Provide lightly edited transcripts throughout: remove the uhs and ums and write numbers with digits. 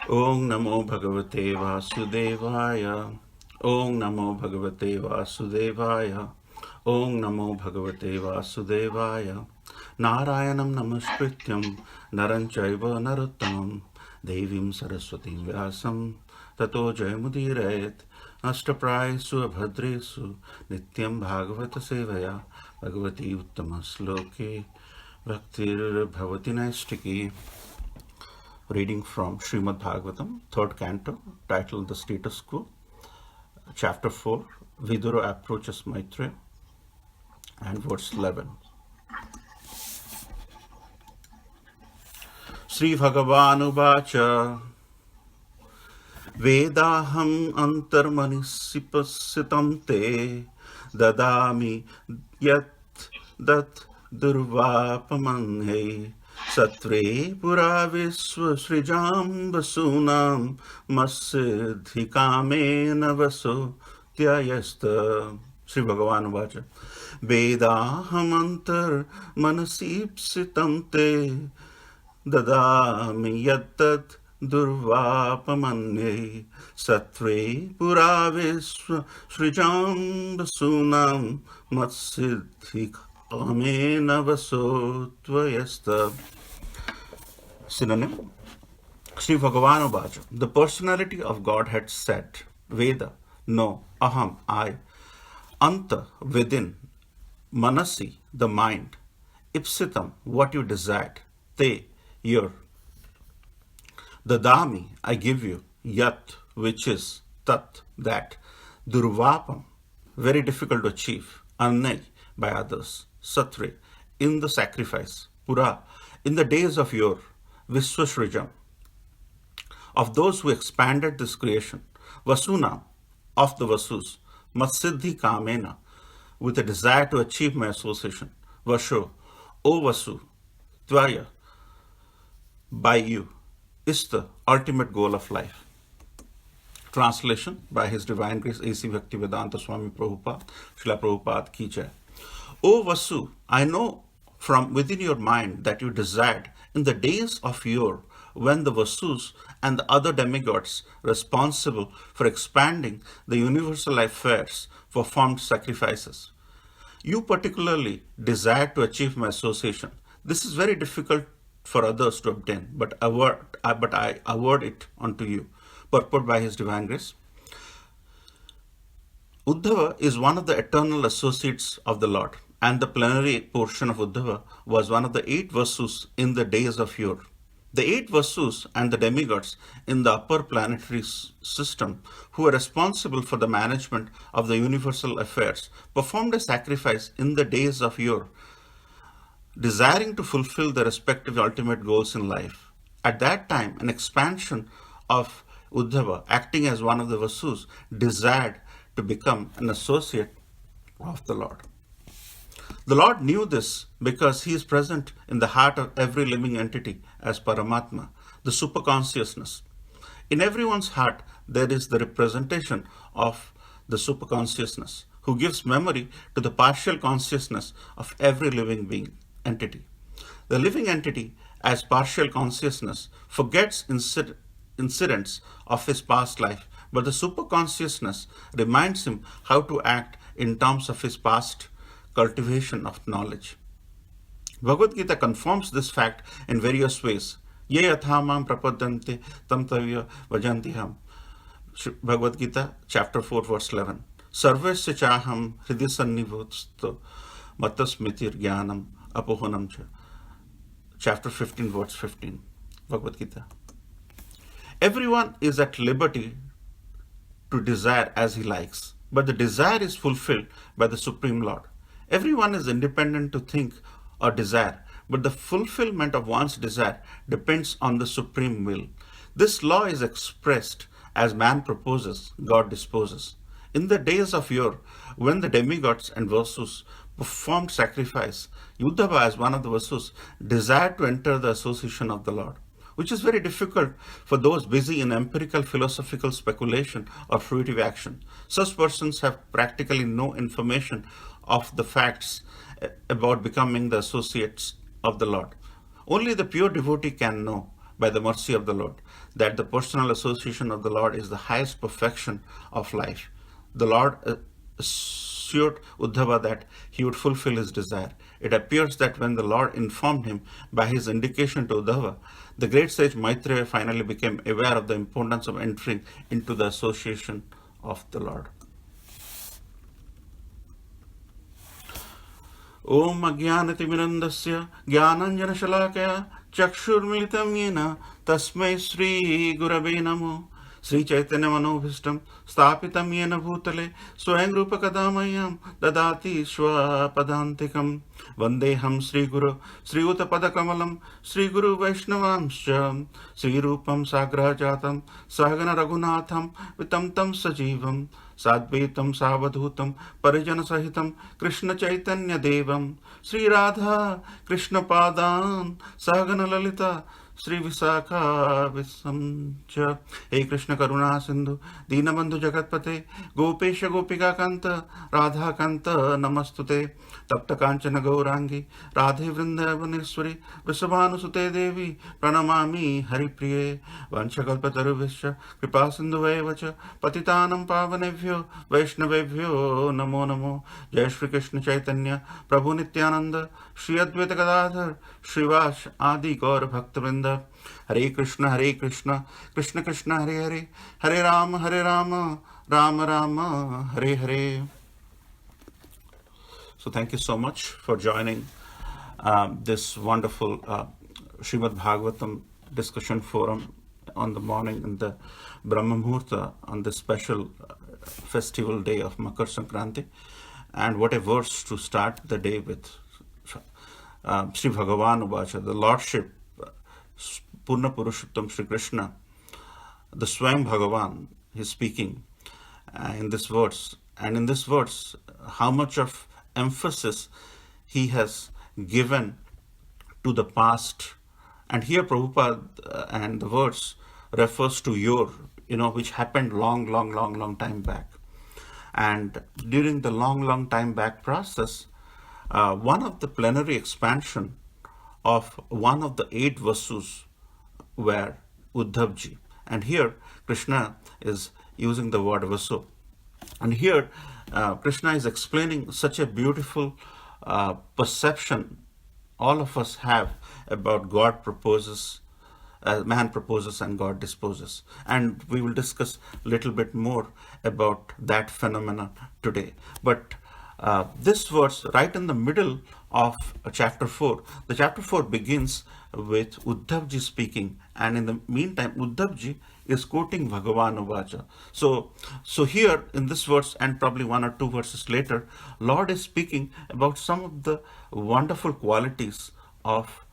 Om Namo Bhagavate Vasudevaya. Om Namo Bhagavate Vasudevaya. Om Namo Bhagavate Vasudevaya. Narayanam Namaskrityam Naranchaiva Narottamam Devim Saraswatim Vyasam Tato Jayamudirayat Ashtaprayesu Abhadresu Nityam Bhagavata Sevaya Bhagavati Uttama Sloke Bhaktir Bhavati Naistiki. Reading from Srimad Bhagavatam, 3rd canto, titled The Status Quo, Chapter 4, Vidura approaches Maitreya, and verse 11. Sri Bhagavanuvacha Vedaham antarmanisipassitam te dadami yat dat durvapamanhe Satre pura visva srijam vasunam massiddhikamena vaso tyayasta. Sri Bhagavan Vacha Vedahamantar manasipsitam te dadami yattat durvapamanye Satre pura visva srijam vasunam massiddhikamena vaso tyayasta. Synonym. Sri Bhagavan Vacha. The personality of God had said, Veda, no, Aham, I, Anta, within, Manasi, the mind, Ipsitam, what you desired, Te, your, Dadami, I give you, Yat, which is, Tat, that, Durvapam, very difficult to achieve, Annai, by others, Satre, in the sacrifice, Pura, in the days of yore, Viswasrijam, of those who expanded this creation, Vasuna, of the Vasus, Matsiddhi Kamena, with a desire to achieve my association, Vasho, O Vasu, Tvaya, by you, is the ultimate goal of life. Translation by His Divine Grace A.C. Bhaktivedanta Swami Prabhupada, Srila Prabhupada Ki Jai. O Vasu, I know from within your mind that you desired in the days of yore when the Vasus and the other demigods responsible for expanding the universal affairs performed sacrifices. You particularly desired to achieve my association. This is very difficult for others to obtain, but I award it unto you. Purport by His Divine Grace. Uddhava is one of the eternal associates of the Lord, and the plenary portion of Uddhava was one of the 8 Vasus in the days of yore. The 8 Vasus and the demigods in the upper planetary system, who were responsible for the management of the universal affairs, performed a sacrifice in the days of yore, desiring to fulfill their respective ultimate goals in life. At that time, an expansion of Uddhava, acting as one of the Vasus, desired to become an associate of the Lord. The Lord knew this because He is present in the heart of every living entity as Paramatma, the superconsciousness. In everyone's heart, there is the representation of the superconsciousness, who gives memory to the partial consciousness of every living being, entity. The living entity, as partial consciousness, forgets incidents of his past life, but the superconsciousness reminds him how to act in terms of his past cultivation of knowledge. Bhagavad Gita confirms this fact in various ways. Ye yathamam prapadante tam tavya vajantiham. Bhagavad Gita, chapter 4, verse 11. Sarvesya chaham hridisannivutsto matasmitir jnanam apohanam cha. Chapter 15, verse 15. Bhagavad Gita. Everyone is at liberty to desire as he likes, but the desire is fulfilled by the Supreme Lord. Everyone is independent to think or desire, but the fulfillment of one's desire depends on the supreme will. This law is expressed as man proposes, God disposes. In the days of yore, when the demigods and Vasus performed sacrifice, Uddhava, as one of the Vasus, desired to enter the association of the Lord, which is very difficult for those busy in empirical philosophical speculation or fruitive action. Such persons have practically no information of the facts about becoming the associates of the Lord. Only the pure devotee can know by the mercy of the Lord, that the personal association of the Lord is the highest perfection of life. The Lord assured Uddhava that he would fulfill his desire. It appears that when the Lord informed him by his indication to Uddhava, the great sage Maitreya finally became aware of the importance of entering into the association of the Lord. Om Ajnanatimirandasya Jnananjanashalakaya Chakshurmilitam Yena Tasmai Sri Gurave Namo. Sri Chaitanya Manobhishtam Stapitam Yena Bhutale Swayam Rupa Kadamayam Dadati Padantikam Vandeham Sri Guru Sri Uttapada Kamalam Sri Guru Vaishnavamscha Sri Rupam Sagrajatam Sahagana Raghunatham Vitamtam Sajivam Sadvaitam Savadhutam Parijana Sahitam Krishna Chaitanya Devam Sri Radha Krishna Padan Sahagana Lalita Sri Visakha Visamcha. Hey Krishna Karuna Sindhu Dinabandhu Jagatpate Gopesha Gopika Kanta Radha Kanta Namastute Tapta Kanchana Gaurangi Radhe Vrindavaneshwari Vrisabhanusute Devi Pranamami Haripriye Vanchakalpataruvishya Kripa Sindhu Vacha Patitanam Pavanevyo Vaishnavevyo Namo Namo. Jai Shri Krishna Chaitanya Prabhu Nityananda Shri Advaita Gadadhar Shrivas Adi Gaur Bhaktavrinda. Hare Krishna, Krishna Krishna, Hare Hare, Hare Rama, Rama Rama, Hare Hare. So thank you so much for joining this wonderful Srimad Bhagavatam discussion forum on the morning in the Brahma Muhurta on this special festival day of Makar Sankranti. And what a verse to start the day with. Sri Bhagavan Uvacha, the Lordship, Purna Purushottam Sri Krishna, the Swayam Bhagavan, is speaking in this verse. And in this verse, how much of emphasis he has given to the past. And here Prabhupada and the verse refers to your, which happened long time back. And during the long time back process, one of the plenary expansion of one of the 8 Vasus were Uddhavji. And here Krishna is using the word Vasu. And here Krishna is explaining such a beautiful perception all of us have about God proposes, man proposes and God disposes. And we will discuss a little bit more about that phenomena today. But this verse, right in the middle of chapter 4, the chapter 4 begins with Uddhavji speaking, and in the meantime, Uddhavji is quoting Bhagavan Uvacha. So here in this verse, and probably 1 or 2 verses later, Lord is speaking about some of the wonderful qualities of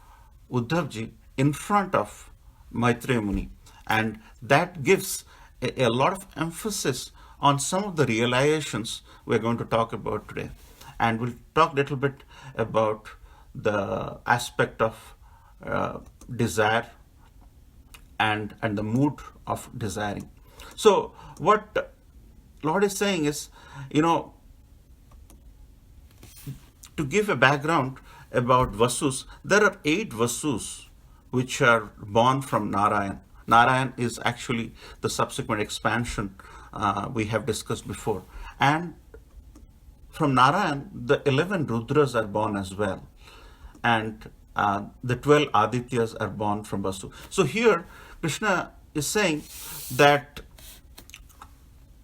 Uddhavji in front of Maitreya Muni, and that gives a lot of emphasis on some of the realizations we're going to talk about today. And we'll talk a little bit about the aspect of desire and the mood of desiring. So what Lord is saying is, to give a background about Vasus, there are 8 Vasus which are born from Narayan. Narayan is actually the subsequent expansion we have discussed before. And from Narayan, the 11 Rudras are born as well. And the 12 Adityas are born from Vasu. So here, Krishna is saying that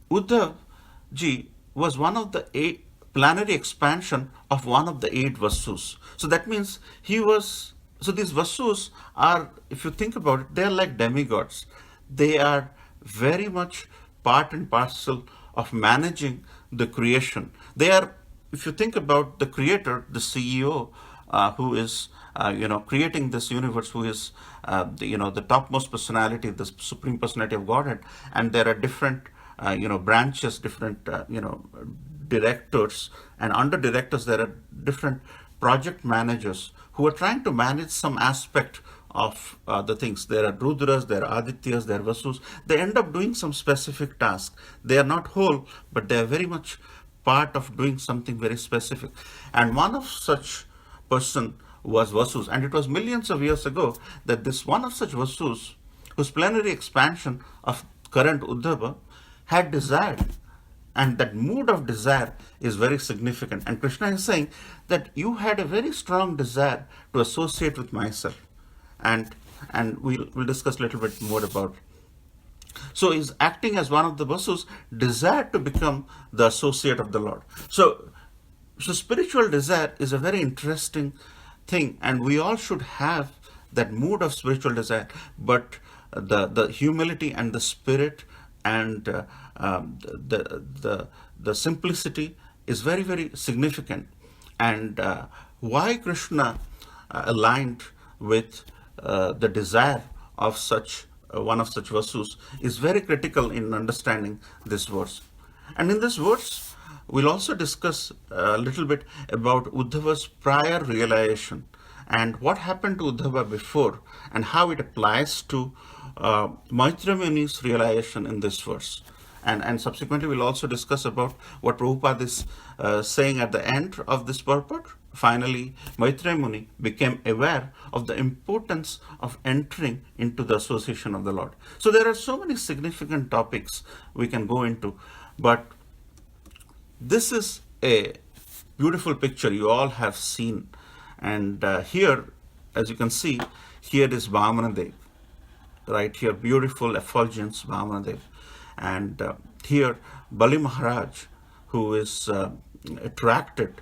Uddhavji was one of the 8 planetary expansion of one of the 8 Vasus. So that means so these Vasus are, if you think about it, they are like demigods. They are very much part and parcel of managing the creation. They are, if you think about the creator, the CEO, who is, creating this universe, who is, the topmost personality, the supreme personality of Godhead, and there are different, branches, different, directors, and under directors there are different project managers who are trying to manage some aspect of the things. There are Rudras, there are Adityas, there are Vasus. They end up doing some specific task. They are not whole, but they are very much part of doing something very specific. And one of such person was Vasus. And it was millions of years ago that this one of such Vasus, whose plenary expansion of current Uddhava had desired. And that mood of desire is very significant. And Krishna is saying that you had a very strong desire to associate with myself. And we'll discuss a little bit more about it. So he's acting as one of the Vasus, desired to become the associate of the Lord. So spiritual desire is a very interesting thing, and we all should have that mood of spiritual desire. But the humility and the spirit and the simplicity is very, very significant. And why Krishna aligned with the desire of such one of such Vasus is very critical in understanding this verse. And in this verse, we'll also discuss a little bit about Uddhava's prior realization and what happened to Uddhava before and how it applies to Maitreya Muni's realization in this verse. And subsequently, we'll also discuss about what Prabhupada is saying at the end of this purport. Finally, Maitreya Muni became aware of the importance of entering into the association of the Lord. So there are so many significant topics we can go into, but this is a beautiful picture you all have seen. And here, as you can see, here is Vamanadev. Right here, beautiful effulgence Vamanadev. And here, Bali Maharaj, who is attracted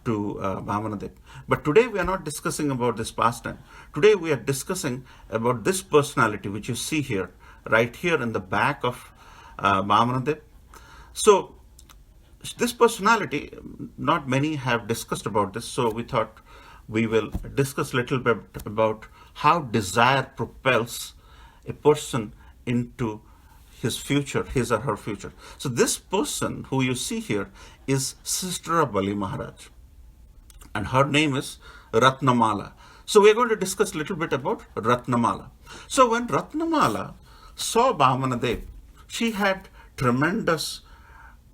to Vamanadev. But today we are not discussing about this pastime. Today we are discussing about this personality, which you see here, right here in the back of Vamanadev. So this personality, not many have discussed about this, so we thought we will discuss a little bit about how desire propels a person into his future, his or her future. So this person who you see here is sister of Bali Maharaj, and her name is Ratnamala. So we're going to discuss a little bit about Ratnamala. So when Ratnamala saw Vamanadev, she had tremendous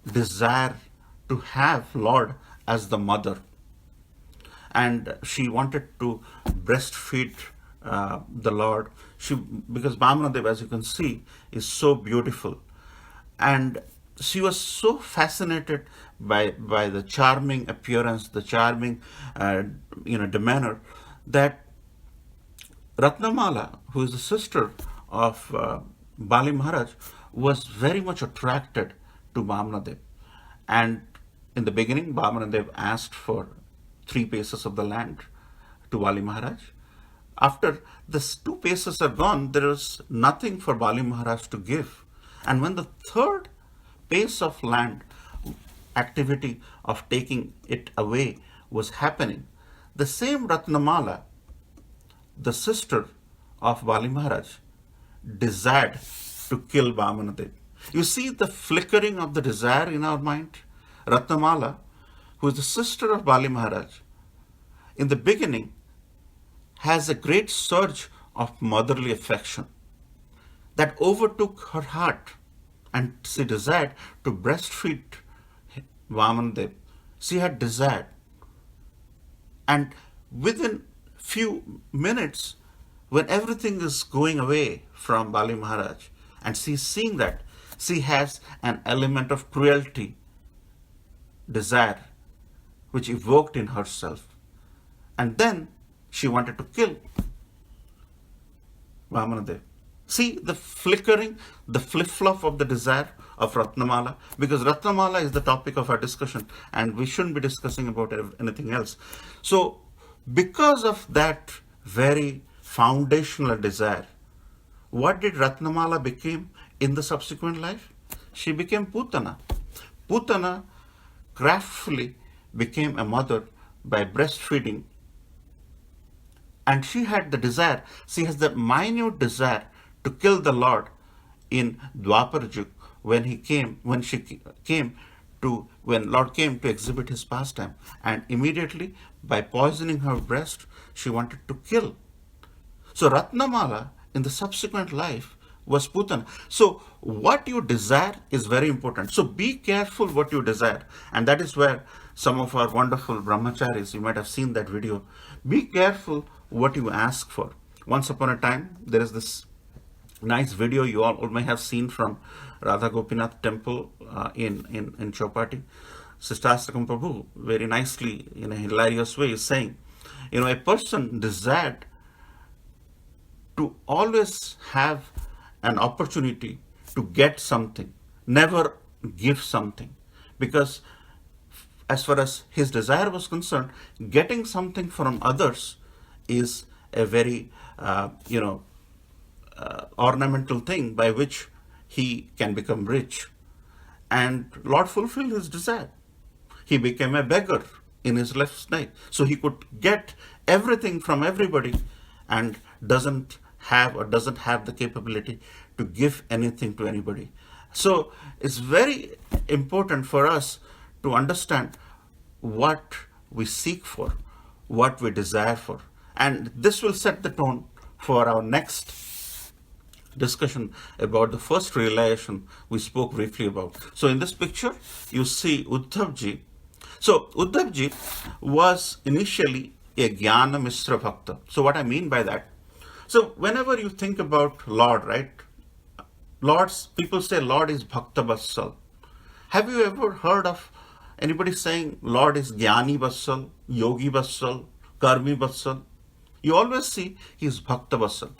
desire to have Lord as the mother, and she wanted to breastfeed the Lord. Because Vamanadev, as you can see, is so beautiful, and she was so fascinated by the charming appearance, the charming demeanor, that Ratnamala, who is the sister of Bali Maharaj, was very much attracted to Vamanadev. And in the beginning, Vamanadev asked for 3 paces of the land to Bali Maharaj. After the 2 paces are gone, there is nothing for Bali Maharaj to give. And when the 3rd pace of land activity of taking it away was happening, the same Ratnamala, the sister of Bali Maharaj, desired to kill Vamanadev. You see the flickering of the desire in our mind? Ratnamala, who is the sister of Bali Maharaj, in the beginning has a great surge of motherly affection that overtook her heart, and she desired to breastfeed Vamanadev. She had desired. And within few minutes, when everything is going away from Bali Maharaj, and she's seeing that, she has an element of cruelty, desire, which evoked in herself. And then she wanted to kill Vamanadev. See the flickering, the flip-flop of the desire of Ratnamala, because Ratnamala is the topic of our discussion and we shouldn't be discussing about anything else. So because of that very foundational desire, what did Ratnamala become in the subsequent life? She became Putana. Putana craftfully became a mother by breastfeeding. And she had the desire, she has the minute desire to kill the Lord in Dwapar Yug when Lord came to exhibit his pastime. And immediately, by poisoning her breast, she wanted to kill. So Ratnamala, in the subsequent life, was Putana. So what you desire is very important. So be careful what you desire. And that is where some of our wonderful brahmacharis, you might have seen that video, be careful what you ask for. Once upon a time, there is this nice video you all may have seen from Radha Gopinath temple in Chowpatty. Sistastakam Prabhu very nicely, in a hilarious way, is saying, a person desired to always have an opportunity to get something, never give something. Because as far as his desire was concerned, getting something from others is a very, ornamental thing by which he can become rich. And Lord fulfilled his desire. He became a beggar in his left life. So he could get everything from everybody and doesn't have the capability to give anything to anybody. So it's very important for us to understand what we seek for, what we desire for. And this will set the tone for our next discussion about the first realization we spoke briefly about. So in this picture, you see Uddhavji. So Uddhavji was initially a Jnana Mishra Bhakta. So what I mean by that? So whenever you think about Lord, right? People say Lord is Bhakta Vatsal. Have you ever heard of anybody saying Lord is Jnani Vatsal, Yogi Vatsal, Karmi Vatsal? You always see he is Bhakta Vatsal.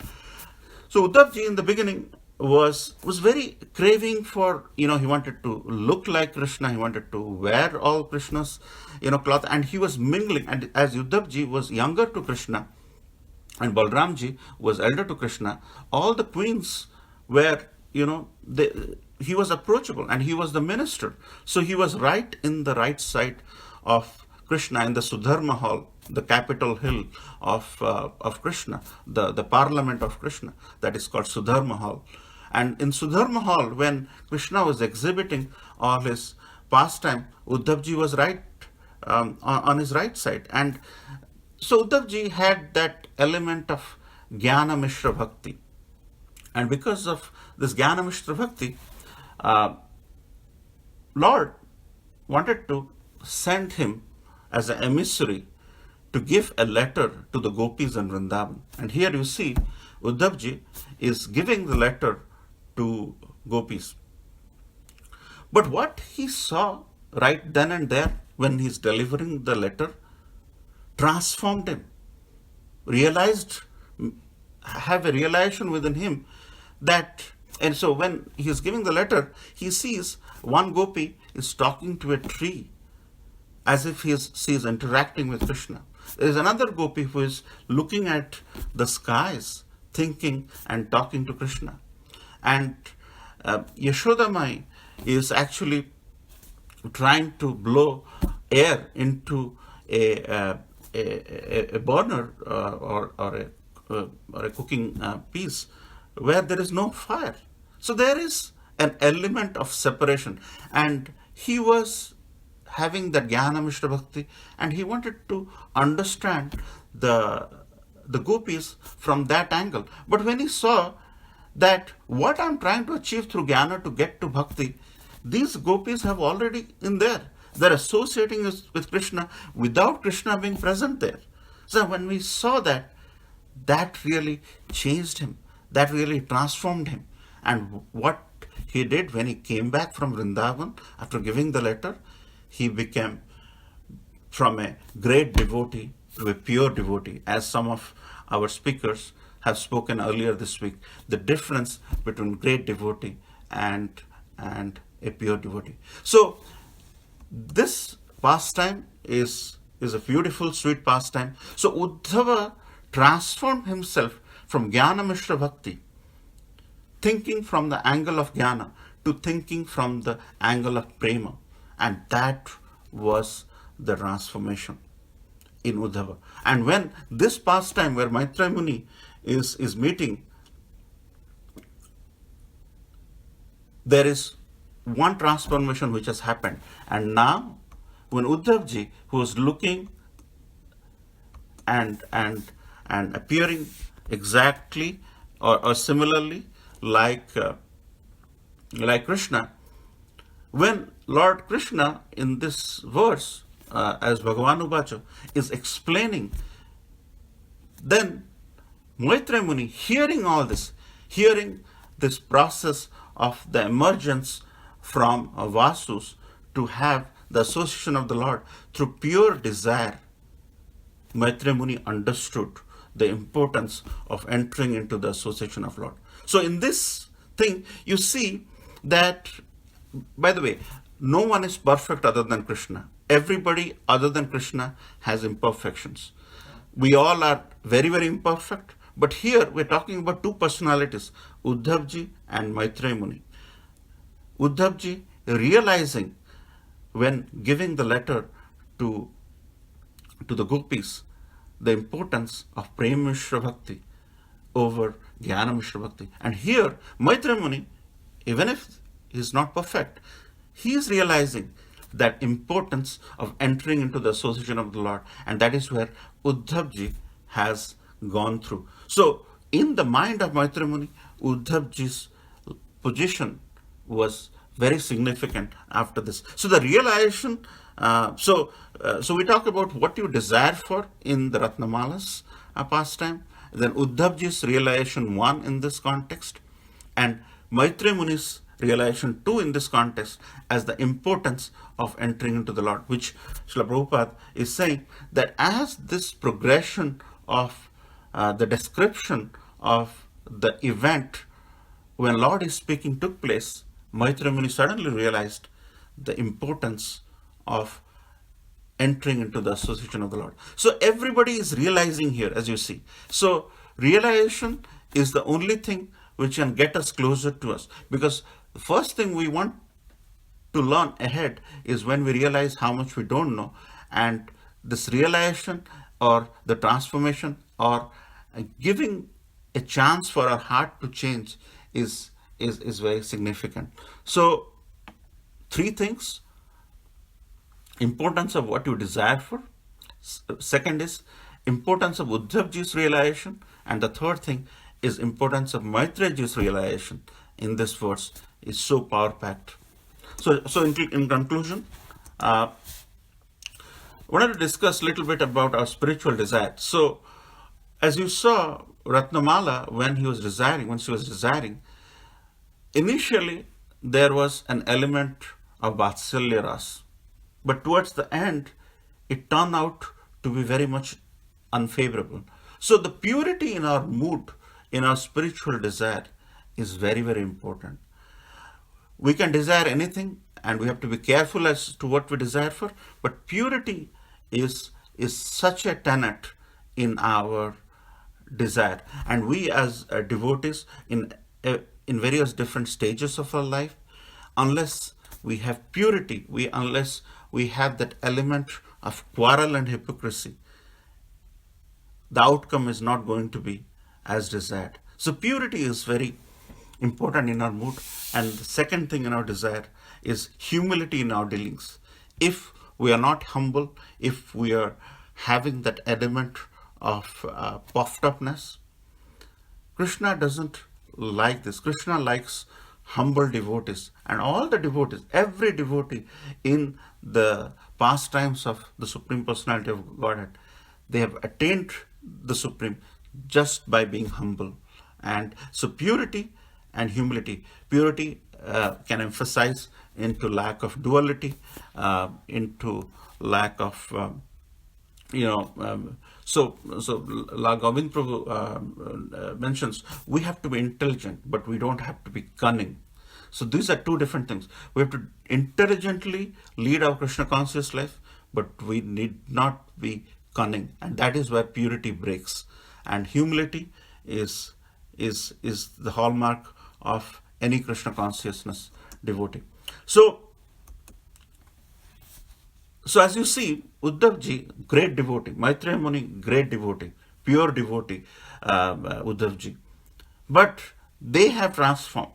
So Uddhavji in the beginning was very craving for, he wanted to look like Krishna, he wanted to wear all Krishna's, cloth, and he was mingling. And as Uddhavji was younger to Krishna and Balramji was elder to Krishna, all the queens were, he was approachable and he was the minister. So he was right in the right side of Krishna in the Sudharma hall, the capital hill of Krishna, the parliament of Krishna, that is called Sudharma hall. And in Sudharma hall, when Krishna was exhibiting all his pastime, Uddhavji was right on his right side. And so Uddhavji had that element of Jnana Mishra Bhakti. And because of this Jnana Mishra Bhakti, Lord wanted to send him as an emissary to give a letter to the gopis in Vrindavan. And here you see Uddhavji is giving the letter to gopis. But what he saw right then and there when he's delivering the letter transformed him, have a realization within him that, and so when he's giving the letter, he sees one gopi is talking to a tree as if she is interacting with Krishna. There is another gopi who is looking at the skies, thinking and talking to Krishna. And Yashodamai is actually trying to blow air into a burner or a cooking piece where there is no fire. So there is an element of separation. And he was having that Jnana Mishra Bhakti, and he wanted to understand the gopis from that angle. But when he saw that what I'm trying to achieve through Jnana to get to Bhakti, these gopis have already in there. They're associating us with Krishna without Krishna being present there. So when we saw that, that really changed him. That really transformed him. And what he did when he came back from Vrindavan after giving the letter, he became from a great devotee to a pure devotee, as some of our speakers have spoken earlier this week. The difference between great devotee and a pure devotee. So this pastime is a beautiful, sweet pastime. So Uddhava transformed himself from Jnana Mishra Bhakti, thinking from the angle of Jnana, to thinking from the angle of Prema. And that was the transformation in Uddhava. And when this pastime where Maitreya Muni is meeting, there is one transformation which has happened. And now, when Uddhavji, who is looking and appearing exactly or similarly like Krishna, when Lord Krishna in this verse, as Bhagavan Uvacha, is explaining Then Maitreya Muni, hearing all this, hearing this process of the emergence from Vasus to have the association of the Lord through pure desire, Maitreya Muni understood the importance of entering into the association of Lord. So in this thing, you see that, by the way, no one is perfect other than Krishna. Everybody other than Krishna has imperfections. We all are very, very imperfect. But here we're talking about two personalities, Uddhavji and Maitreya Muni. Uddhavji realizing when giving the letter to the gopis the importance of Prema Mishra Bhakti over Jnana Mishra Bhakti. And here Maitreya Muni, even if he's not perfect, he is realizing that importance of entering into the association of the Lord, and that is where Uddhavji has gone through. So in the mind of Maitreya Muni, Uddhavji's position was very significant after this. So the realization, so we talk about what you desire for in the Ratnamalas pastime, then Uddhavji's realization 1 in this context, and Maitreya Muni's realization 2 in this context as the importance of entering into the Lord, which Srila Prabhupada is saying that as this progression of the description of the event when Lord is speaking took place, Maitreya Muni suddenly realized the importance of entering into the association of the Lord. So everybody is realizing here, as you see. So realization is the only thing which can get us closer to us, because the first thing we want to learn ahead is when we realize how much we don't know, and this realization or the transformation or giving a chance for our heart to change is very significant. So 3 things: importance of what you desire for, second is importance of Uddhavji's realization, and the third thing is importance of Maitreyaji's realization in this verse is so power packed. So in conclusion, I wanted to discuss a little bit about our spiritual desire. So as you saw, Ratnamala, when she was desiring, initially there was an element of Vatsalya Ras, but towards the end it turned out to be very much unfavorable. So the purity in our mood, in our spiritual desire is very, very important. We can desire anything and we have to be careful as to what we desire for, but purity is such a tenet in our desire. And we as devotees in various different stages of our life, unless we have purity, unless we have that element of quarrel and hypocrisy, the outcome is not going to be as desired. So purity is very important in our mood. And the second thing in our desire is humility in our dealings. If we are not humble, if we are having that element of puffed upness, Krishna doesn't like this. Krishna likes humble devotees, and all the devotees, every devotee in the pastimes of the Supreme Personality of Godhead, they have attained the Supreme just by being humble. And so purity and humility. Purity can emphasize into lack of duality, into lack of so like Govind Prabhu mentions, we have to be intelligent, but we don't have to be cunning. So these are 2 different things. We have to intelligently lead our Krishna conscious life, but we need not be cunning, and that is where purity breaks. And humility is the hallmark of any Krishna consciousness devotee. So as you see, Uddhavji, great devotee, Maitreya Muni, great devotee, pure devotee, Uddhavji. But they have transformed,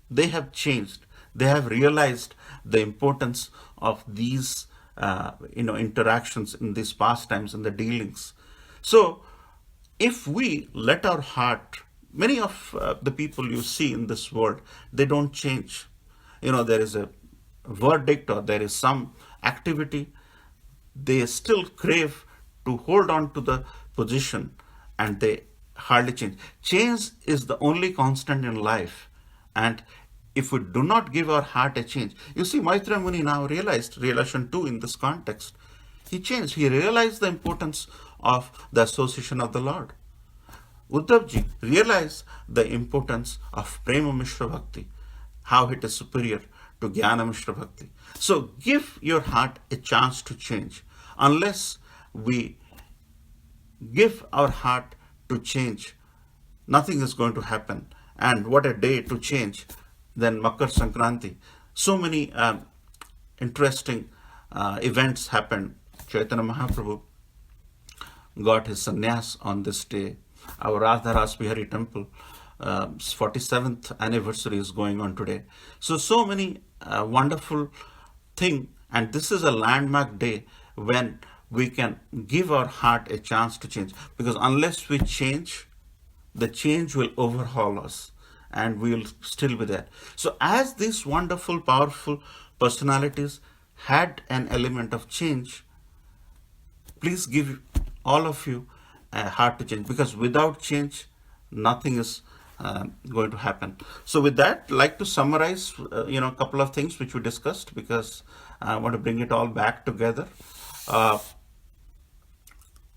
they have changed, they have realized the importance of these interactions in these pastimes and the dealings. So if we let our heart, many of the people you see in this world, they don't change. There is a verdict or there is some activity, they still crave to hold on to the position and they hardly change. Change is the only constant in life. And if we do not give our heart a change, you see, Maitreya Muni now realized relation 2 in this context. He changed. He realized the importance of the association of the Lord. Uddhavji realized the importance of Prema Mishra Bhakti, how it is superior to Jnana Mishra Bhakti. So give your heart a chance to change. Unless we give our heart to change, nothing is going to happen. And what a day to change. Then Makar Sankranti. So many interesting events happened. Chaitanya Mahaprabhu got his sannyas on this day. Our Radha Ras Bihari temple, 47th anniversary is going on today. So many wonderful thing, and this is a landmark day when we can give our heart a chance to change. Because unless we change, the change will overhaul us and we will still be there. So as these wonderful, powerful personalities had an element of change, please give all of you a heart to change, because without change, nothing is going to happen. So with that, I'd like to summarize, a couple of things which we discussed, because I want to bring it all back together.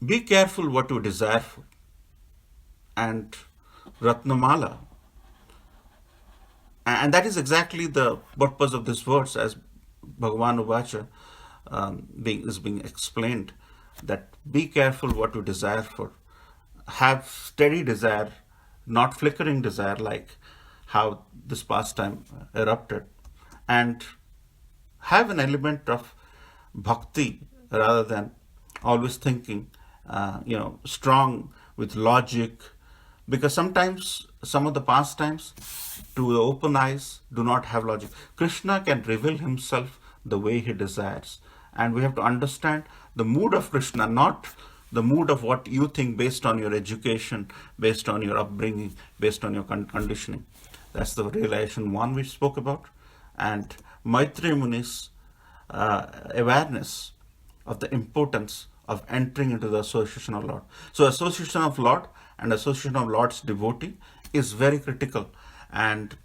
Be careful what you desire for. And Ratnamala. And that is exactly the purpose of this verse, as Bhagavan Uvacha is being explained, that be careful what you desire for. Have steady desire, not flickering desire, like how this pastime erupted. And have an element of bhakti rather than always thinking, strong with logic. Because sometimes some of the pastimes to the open eyes do not have logic. Krishna can reveal himself the way he desires. And we have to understand the mood of Krishna, not the mood of what you think based on your education, based on your upbringing, based on your conditioning. That's the realization 1 we spoke about. And Maitreya Muni's awareness of the importance of entering into the association of Lord. So association of Lord and association of Lord's devotee is very critical. And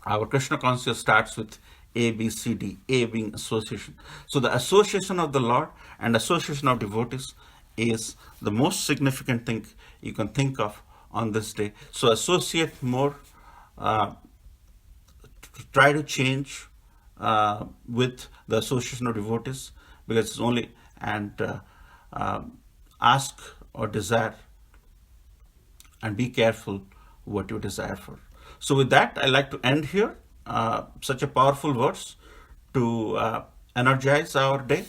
our Krishna consciousness starts with A, B, C, D, A being association. So the association of the Lord and association of devotees is the most significant thing you can think of on this day. So associate more, try to change with the association of devotees, because it's only, and ask or desire, and be careful what you desire for. So with that, I like to end here. Such a powerful verse to energize our day.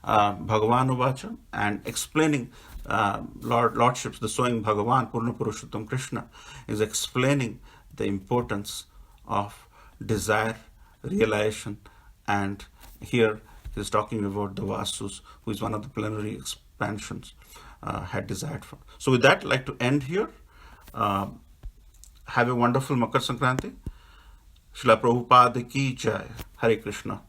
Bhagavan Uvacha, and explaining Lordships, the Swayam Bhagavan, Purna Purushottam Krishna, is explaining the importance of desire, realization, and here he's talking about the Vasus, who is one of the plenary expansions, had desired for. So with that, I'd like to end here. Have a wonderful Makar Sankranti. Srila Prabhupada ki jai. Hare Krishna.